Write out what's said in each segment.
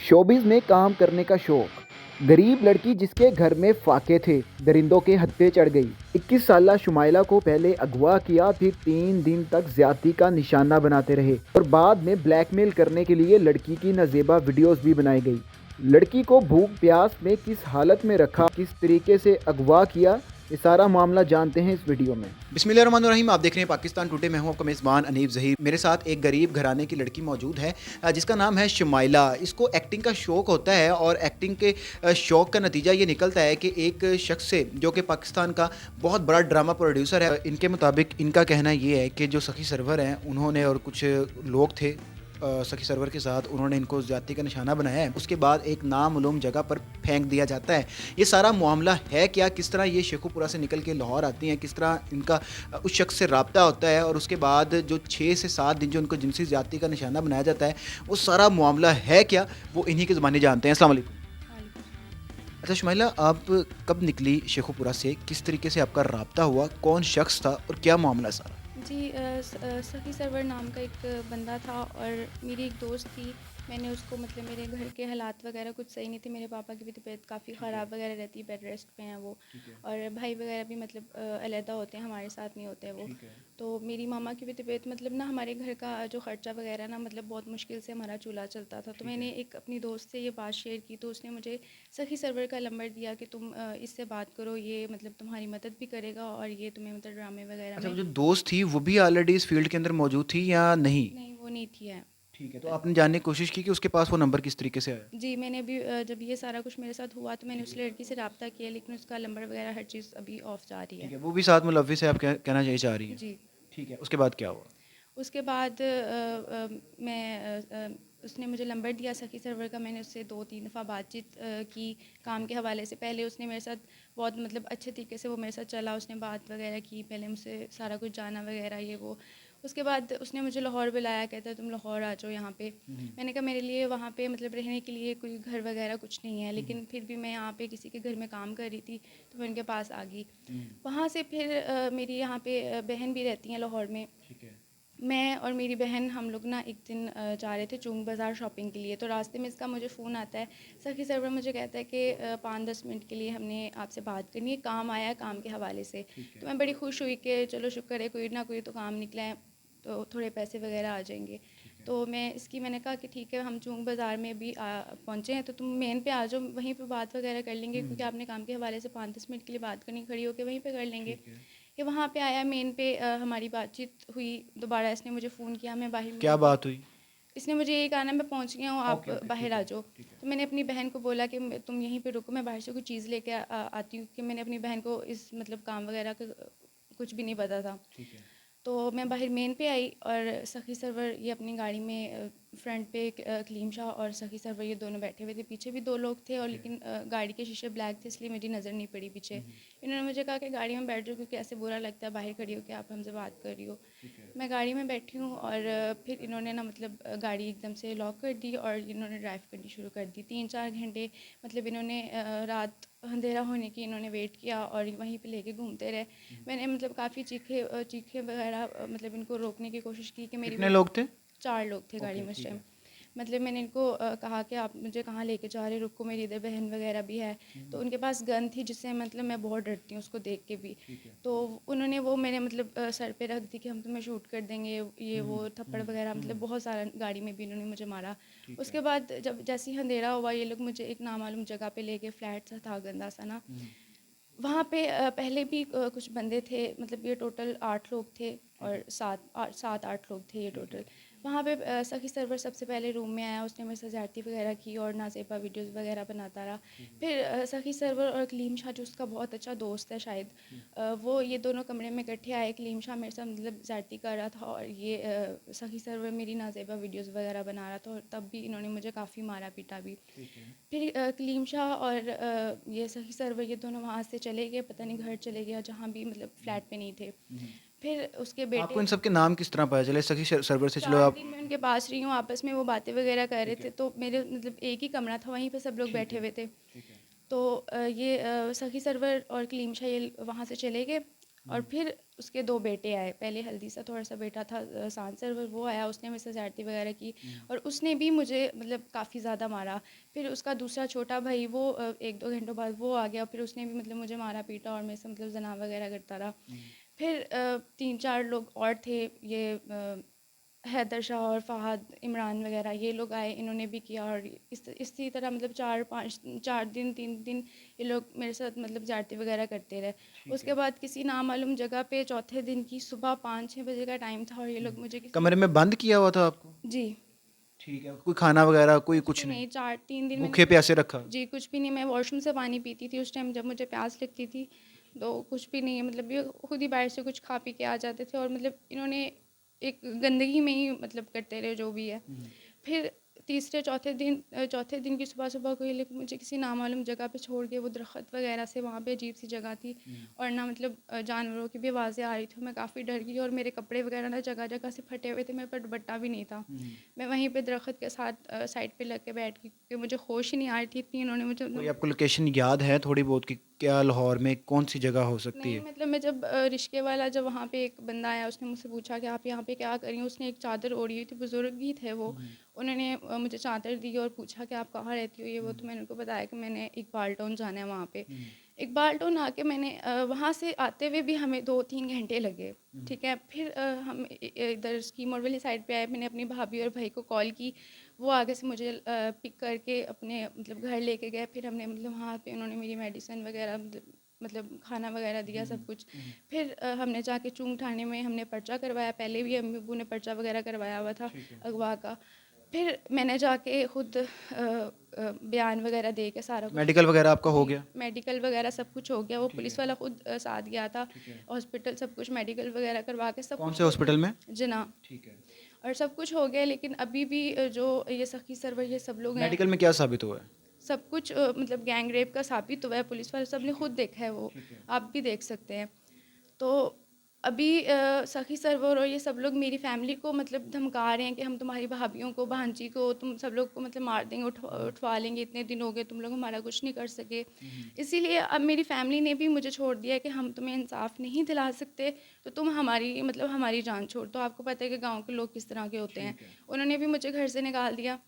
Showbiz में काम करने का शौक। गरीब लड़की जिसके घर में फाके थे, दरिंदों के हत्थे चढ़ गई। 21 साला शुमाइला को पहले अगवा किया, फिर 3 दिन तक ज्यादती का निशाना बनाते रहे और बाद में ब्लैकमेल करने के लिए लड़की की नाजेबा वीडियोस भी बनाई गई। लड़की को भूख प्यास में किस हालत में रखा, किस तरीके से अगवा किया, ये सारा मामला जानते हैं इस वीडियो में। बिस्मिल्लाहिर्रहमानिर्रहीम। आप देख रहे हैं पाकिस्तान टुडे। मैं हूं आपका मेज़बान अनीब ज़हीर। मेरे साथ एक गरीब घराने की लड़की मौजूद है जिसका नाम है शुमाइला। इसको एक्टिंग का शौक़ होता है और एक्टिंग के शौक़ का नतीजा ये निकलता है कि एक शख्स से जो कि पाकिस्तान का बहुत बड़ा ड्रामा प्रोड्यूसर है, इनके मुताबिक इनका कहना ये है कि जो सखी सरवर हैं उन्होंने और कुछ लोग थे सखी सरवर के साथ, उन्होंने इनको ज़्यादती का निशाना बनाया है। उसके बाद एक नामालूम जगह पर फेंक दिया जाता है। ये सारा मामला है क्या, किस तरह ये शेखुपुरा से निकल के लाहौर आती हैं, किस तरह इनका उस शख्स से रब्ता होता है और उसके बाद जो 6 से 7 दिन जो उनको जिनसी ज़्यादती का निशाना बनाया जाता है, वो सारा मामला है क्या, वो इन्हीं की ज़बानी जानते हैं। अस्सलाम वालेकुम। अच्छा शुमाइला, आप कब निकली शेखुपुरा से, किस तरीके से आपका रब्ता हुआ, कौन शख्स था और क्या मामला सारा? जी सखी सरवर नाम का एक बंदा था और मेरी एक दोस्त थी। मैंने उसको मतलब मेरे घर के हालात वगैरह कुछ सही नहीं थे। मेरे पापा की भी तबीयत काफ़ी ख़राब वगैरह रहती है, बेड रेस्ट पे हैं वो। और भाई वगैरह भी मतलब अलहदा होते हैं, हमारे साथ नहीं होते हैं वो। तो मेरी मामा की भी तबीयत मतलब ना, हमारे घर का जो ख़र्चा वगैरह ना मतलब बहुत मुश्किल से हमारा चूल्हा चलता था। तो मैंने एक अपनी दोस्त से ये बात शेयर की, तो उसने मुझे सखी सरवर का नंबर दिया कि तुम इससे बात करो, ये मतलब तुम्हारी मदद भी करेगा और ये तुम्हें मतलब ड्रामे वगैरह अच्छा, वो में। जो दोस्त थी वो भी ऑलरेडी इस फील्ड के अंदर मौजूद थी या नहीं? नहीं, वो नहीं थी है। ठीक है, तो आपने जानने की कोशिश की कि उसके पास वो नंबर किस तरीके से आया? जी, मैंने अभी जब ये सारा कुछ मेरे साथ हुआ तो मैंने उस लड़की से रब्ता किया, लेकिन उसका नंबर वगैरह हर चीज़ अभी ऑफ जा रही ठीक है। है, वो भी साथ मुलव्विस है, आप कहना यही चाह रही हैं? जी। ठीक है, उसके बाद क्या हुआ? उसके बाद उसने मुझे नंबर दिया सखी सर्वर का। मैंने उससे 2-3 दफ़ा बातचीत की काम के हवाले से। पहले उसने मेरे साथ बहुत मतलब अच्छे तरीके से वो मेरे साथ चला, उसने बात वगैरह की, पहले मुझसे सारा कुछ जाना वगैरह ये वो। उसके बाद उसने मुझे लाहौर बुलाया, कहता तुम लाहौर आ जाओ यहाँ पे। मैंने कहा मेरे लिए वहाँ पे मतलब रहने के लिए कोई घर वगैरह कुछ नहीं है, लेकिन फिर भी मैं यहाँ पे किसी के घर में काम कर रही थी तो मैं उनके पास आ गई। वहाँ से फिर मेरी यहाँ पे बहन भी रहती हैं लाहौर में। ठीक है। मैं और मेरी बहन हम लोग ना एक दिन जा रहे थे चुंग बाज़ार शॉपिंग के लिए। तो रास्ते में इसका मुझे फ़ोन आता है। सखी सर्वर मुझे कहता है कि 5-10 मिनट के लिए हमने आपसे बात करनी है, काम आया है काम के हवाले से। तो मैं बड़ी खुश हुई कि चलो शुक्र है कोई ना कोई तो काम निकला है, तो थोड़े पैसे वगैरह आ जाएंगे। तो मैंने कहा कि ठीक है, हम चुंग बाज़ार में अभी पहुँचे हैं, तो तुम मेन पे आ जाओ, वहीं पे बात वगैरह कर लेंगे, क्योंकि आपने काम के हवाले से 5-10 मिनट के लिए बात करनी, खड़ी होकर वहीं पे कर लेंगे। कि वहाँ पे आया मेन पे, हमारी बातचीत हुई। दोबारा इसने मुझे फ़ोन किया, मैं बाहर क्या मौजूद थी। बात हुई? इसने मुझे यही कहा ना, मैं पहुँच गया हूँ, आप ओके, ओके, बाहर ठीक आ है, जाओ। ठीक है। तो मैंने अपनी बहन को बोला कि तुम यहीं पे रुको, मैं बाहर से कोई चीज़ लेके आती हूँ, कि मैंने अपनी बहन को इस मतलब काम वगैरह का कुछ भी नहीं पता था। ठीक है। तो मैं बाहर मेन पे आई और सखी सरवर ये अपनी गाड़ी में फ्रंट पे कलीम शाह और सखी सरवर ये दोनों बैठे हुए थे। पीछे भी 2 लोग थे और लेकिन गाड़ी के शीशे ब्लैक थे, इसलिए मेरी नज़र नहीं पड़ी पीछे। इन्होंने मुझे कहा कि गाड़ी में बैठ जाओ, क्योंकि ऐसे बुरा लगता है बाहर खड़ी हो कि आप हमसे बात कर रही हो। मैं गाड़ी में बैठी हूँ और फिर इन्होंने ना मतलब गाड़ी एकदम से लॉक कर दी और इन्होंने ड्राइव करनी शुरू कर दी। 3-4 घंटे मतलब इन्होंने रात अंधेरा होने की इन्होंने वेट किया और वहीं पे लेके घूमते रहे। मैंने मतलब काफ़ी चीखे वगैरह मतलब इनको रोकने की कोशिश की कि मेरी कितने लोग थे? 4 लोग थे गाड़ी ओके, में उस ठीक टाइम। है। मतलब मैंने इनको कहा कि आप मुझे कहाँ लेके जा रहे, रुको, मेरी इधर बहन वगैरह भी है। तो उनके पास गन थी, जिससे मतलब मैं बहुत डरती हूँ उसको देख के भी। तो उन्होंने वो मेरे मतलब सर पे रख दी कि हम तुम्हें शूट कर देंगे, ये वो थप्पड़ वगैरह मतलब बहुत सारा गाड़ी में भी इन्होंने मुझे मारा। उसके बाद जब जैसे ही अंधेरा हुआ, ये लोग मुझे एक नामालूम जगह पे लेके, फ्लैट सा था गंदा सा ना, वहाँ पे पहले भी कुछ बंदे थे, मतलब ये टोटल 8 लोग थे और 7-8 लोग थे ये टोटल। वहाँ पे सखी सरवर सबसे पहले रूम में आया, उसने मेरे साथ ज़्यादती वगैरह की और नाज़ेबा वीडियोस वगैरह बनाता रहा। फिर सखी सरवर और कलीम शाह जो उसका बहुत अच्छा दोस्त है शायद, वो ये दोनों कमरे में इकट्ठे आए। कलीम शाह मेरे साथ मतलब ज़्यादती कर रहा था और ये सखी सरवर मेरी नाज़ेबा वीडियोस वगैरह बना रहा था, और तब भी इन्होंने मुझे काफ़ी मारा पीटा भी। फिर कलीम शाह और ये सखी सरवर ये दोनों वहाँ से चले गए, पता नहीं घर चले गए, जहाँ भी मतलब फ्लैट पे नहीं थे। फिर उसके आपको बेटे, इन सब के नाम किस तरह पता चले? सखी सर्वर से चलो 4 आप। दिन मैं उनके पास रही हूँ, आपस में वो बातें वगैरह कर रहे ठीक थे। है, तो मेरे मतलब एक ही कमरा था, वहीं पे सब लोग ठीक बैठे है, हुए थे। ठीक है। तो ये सखी सरवर और कलीम शाह ये वहाँ से चले गए। और फिर उसके 2 बेटे आए। पहले हल्दी सा थोड़ा सा बेटा था शांत सरवर, वो आया, उसने मेरे से ज़्यादती वगैरह की और उसने भी मुझे मतलब काफ़ी ज़्यादा मारा। फिर उसका दूसरा छोटा भाई वो 1-2 घंटों बाद वो आ गया, फिर उसने भी मतलब मुझे मारा पीटा और मेरे से मतलब ज़ना वगैरह करता रहा। फिर 3-4 लोग और थे, ये हैदर शाह और फ़हाद, इमरान वगैरह, ये लोग आए, इन्होंने भी किया और इसी तरह मतलब 4 दिन 3 दिन ये लोग मेरे साथ मतलब ज़्यादती वगैरह करते रहे। उसके बाद किसी नामालूम जगह पे चौथे दिन की सुबह 5-6 बजे का टाइम था और ये लोग मुझे किसी कमरे में बंद किया हुआ था आपको? जी, ठीक है, कोई खाना वगैरह कोई कुछ कुछ भी नहीं? नहीं, 4-3 दिन मैंने भूखे प्यासे रखा? जी, कुछ भी नहीं। मैं वॉशरूम से पानी पीती थी उस टाइम जब मुझे प्यास लगती थी, तो कुछ भी नहीं है, मतलब ये खुद ही बाहर से कुछ खा पी के आ जाते थे और मतलब इन्होंने एक गंदगी में ही मतलब करते रहे जो भी है। फिर तीसरे चौथे दिन की सुबह-सुबह को ये लोग मुझे किसी नामालूम जगह पे छोड़ के, वो दरख़्त वगैरह से, वहाँ पे अजीब-सी जगह थी और ना मतलब जानवरों की भी आवाज़ें आ रही थी। मैं काफ़ी डर गई और मेरे कपड़े वगैरह ना जगह-जगह से फटे हुए थे, मेरे पास दुपट्टा भी नहीं था। मैं वहीं पे दरख़्त के साथ साइड पे लग के बैठ गई क्योंकि मुझे होश ही नहीं आ रही थी, इतनी इन्होंने मुझे कोई मतलब आपको लोकेशन याद है थोड़ी बहुत कि क्या लाहौर में कौन-सी जगह हो सकती नहीं है? मतलब मैं जब रिश्के वाला जब वहाँ पे एक बंदा आया, उसने मुझसे पूछा कि आप यहाँ पे क्या कर रही हैं? उसने एक चादर ओढ़ी हुई थी, बुज़ुर्ग ही थे वो। उन्होंने मुझे चादर दी और पूछा कि आप कहाँ रहती हो ये वो, तो मैंने उनको बताया कि मैंने इकबाल टाउन जाना है वहाँ पे। इकबाल टाउन आके मैंने वहाँ से आते हुए भी हमें 2-3 घंटे लगे, ठीक है? फिर हम इधर स्कीम मोड़ वाली साइड पे आए, मैंने अपनी भाभी और भाई को कॉल की, वो आगे से मुझे पिक करके अपने मतलब घर लेके गए। फिर हमने मतलब वहाँ पे उन्होंने मेरी मेडिसिन वगैरह मतलब खाना वगैरह दिया सब कुछ। फिर हमने जाके चूंग थाने में हमने पर्चा करवाया, पहले भी अम्मी अब्बू ने पर्चा वगैरह करवाया हुआ था अगवा का। फिर मैंने जाके खुद बयान वगैरह दे के सारा कुछ मेडिकल वगैरह आपका हो जी, गया? मेडिकल वगैरह सब कुछ हो गया। वो पुलिस वाला खुद साथ गया था, हॉस्पिटल सब कुछ मेडिकल वगैरह करवा के सब कौन कुछ से हो हॉस्पिटल में? गया जना, ठीक है। और सब कुछ हो गया। लेकिन अभी भी जो ये सखी सरवर ये सब लोग हैं, मेडिकल में क्या साबित हुआ है? सब कुछ मतलब गैंग रेप का साबित हुआ है, पुलिस वाले सब ने खुद देखा है वो, आप भी देख सकते हैं। तो अभी सखी सरवर और ये सब लोग मेरी फैमिली को मतलब धमका रहे हैं कि हम तुम्हारी भाभियों को, भांजी को, तुम सब लोग को मतलब मार देंगे, उठवा लेंगे, इतने दिन हो गए तुम लोग हमारा कुछ नहीं कर सके। इसीलिए अब मेरी फैमिली ने भी मुझे छोड़ दिया है कि हम तुम्हें इंसाफ नहीं दिला सकते, तो तुम हमारी मतलब हमारी जान छोड़ दो। आपको पता है कि गाँव के लोग किस तरह के होते हैं। उन्होंने भी मुझे घर से निकाल दिया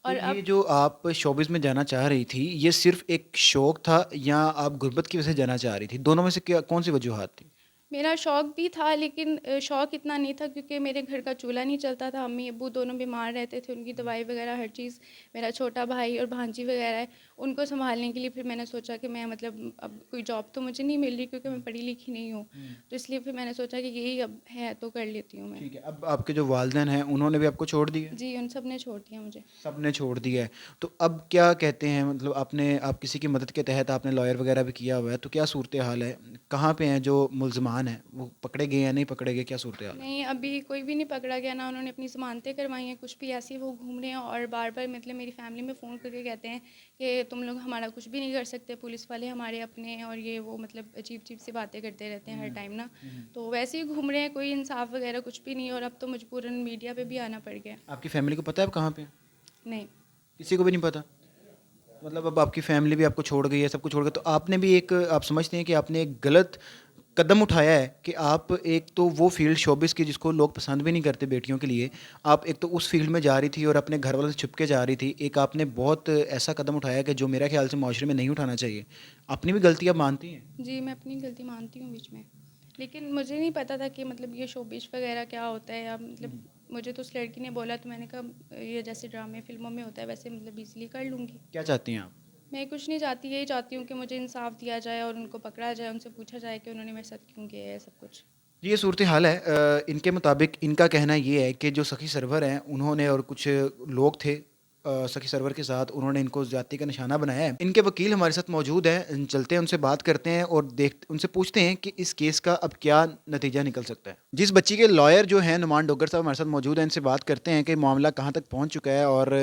तो और ये अब जो आप शोबिज़ में जाना चाह रही थी, ये सिर्फ़ एक शौक था या आप गुर्बत की वजह से जाना चाह रही थी? दोनों में से क्या कौन-सी वजूहात थी? मेरा शौक भी था, लेकिन शौक इतना नहीं था क्योंकि मेरे घर का चूल्हा नहीं चलता था। अम्मी अब्बू दोनों बीमार रहते थे, उनकी दवाई वगैरह हर चीज़। मेरा छोटा भाई और भांजी वगैरह है, उनको सँभालने के लिए फिर मैंने सोचा कि मैं मतलब अब कोई जॉब तो मुझे नहीं मिल रही क्योंकि मैं पढ़ी लिखी नहीं हूँ। तो इसलिए फिर मैंने सोचा कि यही अब है तो कर लेती हूँ मैं। ठीक है, अब आपके जो वालिदैन हैं, उन्होंने भी आपको छोड़ दिया है? जी, उन सब ने छोड़ दिया मुझे। सबने छोड़ दिया है। तो अब क्या कहते हैं मतलब आप किसी की मदद के तहत आपने लॉयर वगैरह भी किया हुआ है, तो क्या सूरत-ए-हाल है? कहाँ पे हैं जो मुल्ज़िमान हैं, वो पकड़े गए या नहीं पकड़े गए, क्या सूरत-ए-हाल है? नहीं, अभी कोई भी नहीं पकड़ा गया, ना उन्होंने अपनी ज़मानतें करवाई हैं, कुछ भी ऐसे ही वो घूम रहे हैं और बार-बार मतलब मेरी फ़ैमिली में फ़ोन करके कहते हैं कि तुम लोग हमारा कुछ भी नहीं कर सकते, पुलिस वाले हमारे अपने हैं और ये वो मतलब अजीब-अजीब सी बातें करते रहते हैं हर टाइम ना। तो वैसे ही घूम रहे हैं, कोई इंसाफ वगैरह कुछ भी नहीं है और अब तो मजबूरन मीडिया पे भी आना पड़ गया। आपकी फ़ैमिली को पता है आप कहाँ पे हैं? नहीं। किसी को भी नहीं पता? मतलब अब आपकी फ़ैमिली भी आपको छोड़ गई है, सब कुछ छोड़ गया, तो आपने भी एक आप समझते हैं कि आपने एक गलत कदम उठाया है कि आप एक तो वो फ़ील्ड शोबिज़ की जिसको लोग पसंद भी नहीं करते बेटियों के लिए, आप एक तो उस फ़ील्ड में जा रही थी और अपने घर वालों से छुप के जा रही थी। एक आपने बहुत ऐसा कदम उठाया कि जो मेरा ख़्याल से माशरे में नहीं उठाना चाहिए। अपनी भी गलती आप मानती हैं? जी, मैं अपनी गलती मानती हूँ बीच में। लेकिन मुझे नहीं पता था कि मतलब ये शोबिज़ वगैरह क्या होता है, या मतलब मुझे तो उस लड़की ने बोला तो मैंने कहा ये जैसे ड्रामे फ़िल्मों में होता है वैसे मतलब ईज़िली कर लूँगी। क्या चाहती हैं आप? मैं कुछ नहीं चाहती, यही चाहती हूँ कि मुझे इंसाफ़ दिया जाए और उनको पकड़ा जाए, उनसे पूछा जाए कि उन्होंने मेरे साथ क्यों किया है सब कुछ। ये सूरत हाल है। इनके मुताबिक इनका कहना ये है कि जो सखी सरवर हैं उन्होंने और कुछ लोग थे सखी सरवर के साथ, उन्होंने इनको ज़्यादती का निशाना बनाया है। इनके वकील हमारे साथ मौजूद हैं, चलते हैं उनसे बात करते हैं और उनसे पूछते हैं कि इस केस का अब क्या नतीजा निकल सकता है। जिस बच्ची के लॉयर जो हैं नुमान डोगर साहब हमारे साथ मौजूद हैं, इनसे बात करते हैं कि मामला कहाँ तक पहुँच चुका है और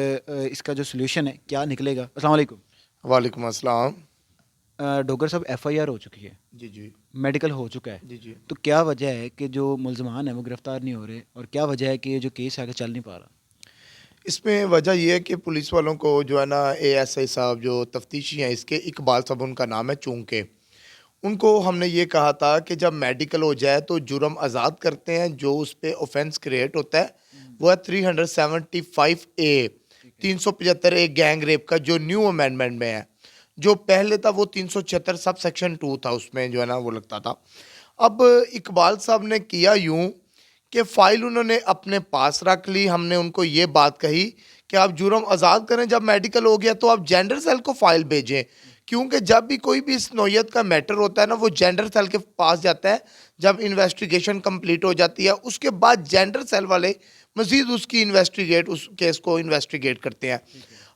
इसका जो सोल्यूशन है क्या निकलेगा। अस्सलाम वालेकुम। वालेकुम अस्सलाम। डोगर साहब एफ़आईआर हो चुकी है, जी, जी। मेडिकल हो चुका है, जी, जी। तो क्या वजह है कि जो मुल्ज़िमान हैं वो गिरफ़्तार नहीं हो रहे और क्या वजह है कि ये जो केस है आगे चल नहीं पा रहा? इसमें वजह ये है कि पुलिस वालों को जो है ना एएसआई साहब जो तफ्तीशी हैं इसके इकबाल साहब उनका नाम है चूंकि उनको हमने ये कहा था कि जब मेडिकल हो जाए तो जुर्म आज़ाद करते हैं, जो उस पे ऑफेंस क्रिएट होता है वो है 375A, 375 ए गैंग रेप का, जो न्यू अमेंडमेंट में है। जो पहले था वो 376 सब सेक्शन 2 था, उसमें जो है ना वो लगता था। अब इकबाल साहब ने किया यूं कि फ़ाइल उन्होंने अपने पास रख ली। हमने उनको ये बात कही कि आप जुर्म आज़ाद करें, जब मेडिकल हो गया तो आप जेंडर सेल को फ़ाइल भेजें, क्योंकि जब भी कोई भी इस नौयत का मैटर होता है ना, वो जेंडर सेल के पास जाता है। जब इन्वेस्टिगेशन कंप्लीट हो जाती है उसके बाद जेंडर सेल वाले मज़ीद उसकी उस केस को इन्वेस्टिगेट करते हैं।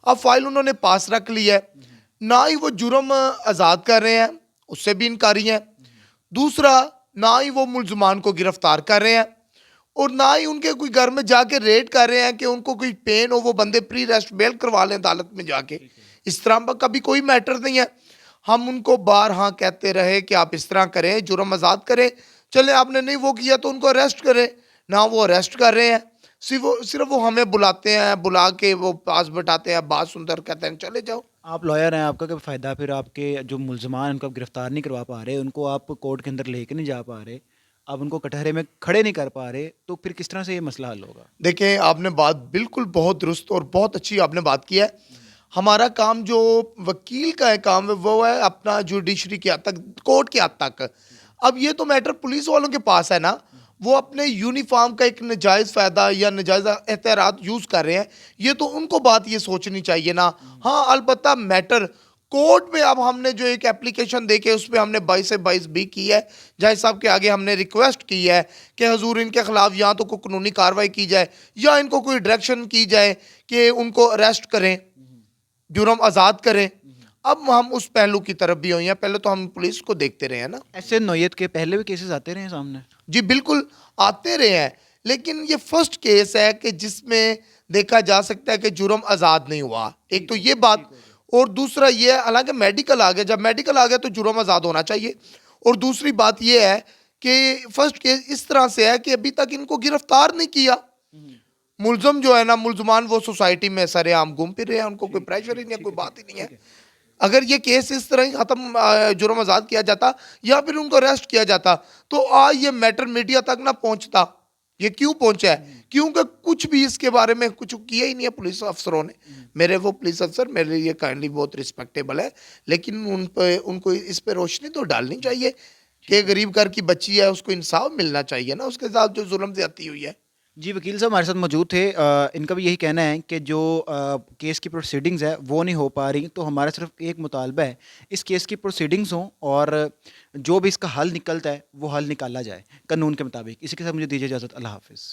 अब फाइल उन्होंने पास रख ली है, ना ही वो जुर्म आज़ाद कर रहे हैं, उससे भी इनकारी हैं। दूसरा, ना ही वो मुलजमान को गिरफ्तार कर रहे हैं, और ना ही उनके कोई घर में जाके रेड कर रहे हैं कि उनको कोई पेन हो, वो बंदे प्री रेस्ट बेल करवा लें अदालत में जाके। इस तरह का भी कोई मैटर नहीं है। हम उनको बार हाँ कहते रहे कि आप इस तरह करें, जुर्म आज़ाद करें। चले आपने नहीं वो किया तो उनको अरेस्ट करें, ना वो अरेस्ट कर रहे हैं। सिर्फ वो हमें बुलाते हैं, बुला के वो पास बैठाते हैं, बात सुनकर कहते हैं चले जाओ। आप लॉयर हैं, आपका क्या फ़ायदा फिर? आपके जो मुलजमान उनको आप गिरफ़्तार नहीं करवा पा रहे, उनको आप कोर्ट के अंदर लेके नहीं जा पा रहे, आप उनको कटहरे में खड़े नहीं कर पा रहे, तो फिर किस तरह से ये मसला हल होगा? देखें, आपने बात बिल्कुल बहुत दुरुस्त और बहुत अच्छी आपने बात की है। हमारा काम, जो वकील का है काम है, वो है अपना जुडिशरी के हद तक, कोर्ट के हद तक। अब ये तो मैटर पुलिस वालों के पास है ना, वो अपने यूनिफॉर्म का एक नजायज़ फ़ायदा या नजायज़ एहतियात यूज़ कर रहे हैं, ये तो उनको बात ये सोचनी चाहिए ना। हाँ, अलबत्ता मैटर कोर्ट में, अब हमने जो एक एप्लीकेशन दे के उस पर हमने 22 से 22 भी की है, जज साहब के आगे हमने रिक्वेस्ट की है कि हजूर इनके खिलाफ या तो कोई कानूनी कार्रवाई की जाए या इनको कोई डायरेक्शन की जाए कि उनको अरेस्ट करें, जुर्म आज़ाद करें। अब हम उस पहलू की तरफ भी हुई हैं, पहले तो हम पुलिस को देखते रहे हैं ना। ऐसे नौयत के पहले भी केसेस आते रहे हैं सामने? जी बिल्कुल आते रहे हैं, लेकिन ये फर्स्ट केस है कि जिसमें देखा जा सकता है कि जुर्म आज़ाद नहीं हुआ। एक तो ये बात, और दूसरा ये है, हालांकि मेडिकल आ गया, जब मेडिकल आ गया तो जुर्म आज़ाद होना चाहिए। और दूसरी बात ये है कि फर्स्ट केस इस तरह से है कि अभी तक इनको गिरफ्तार नहीं किया। मुलजम जो है ना, मुलजमान वो सोसाइटी में सरेआम घूम फिर रहे हैं, उनको कोई प्रेशर ही नहीं है, कोई बात ही नहीं है। अगर ये केस इस तरह ही खत्म, जुर्म आज़ाद किया जाता या फिर उनको अरेस्ट किया जाता, तो आज ये मैटर मीडिया तक ना पहुंचता। ये क्यों पहुंचा है? क्योंकि कुछ भी इसके बारे में कुछ किया ही नहीं है पुलिस अफसरों ने। मेरे वो पुलिस अफसर मेरे लिए काइंडली बहुत रिस्पेक्टेबल है, लेकिन उनको इस पे रोशनी तो डालनी चाहिए कि गरीब घर की बच्ची है, उसको इंसाफ मिलना चाहिए ना उसके साथ जो जुल्म ज्यादती हुई है। जी, वकील साहब हमारे साथ मौजूद थे। इनका भी यही कहना है कि जो केस की प्रोसीडिंग्स है वो नहीं हो पा रही, तो हमारा सिर्फ एक मुतालबा है, इस केस की प्रोसीडिंग्स हों और जो भी इसका हल निकलता है वो हल निकाला जाए कानून के मुताबिक। इसी के साथ मुझे दीजिए इजाज़त। अल्लाह हाफ़िज़।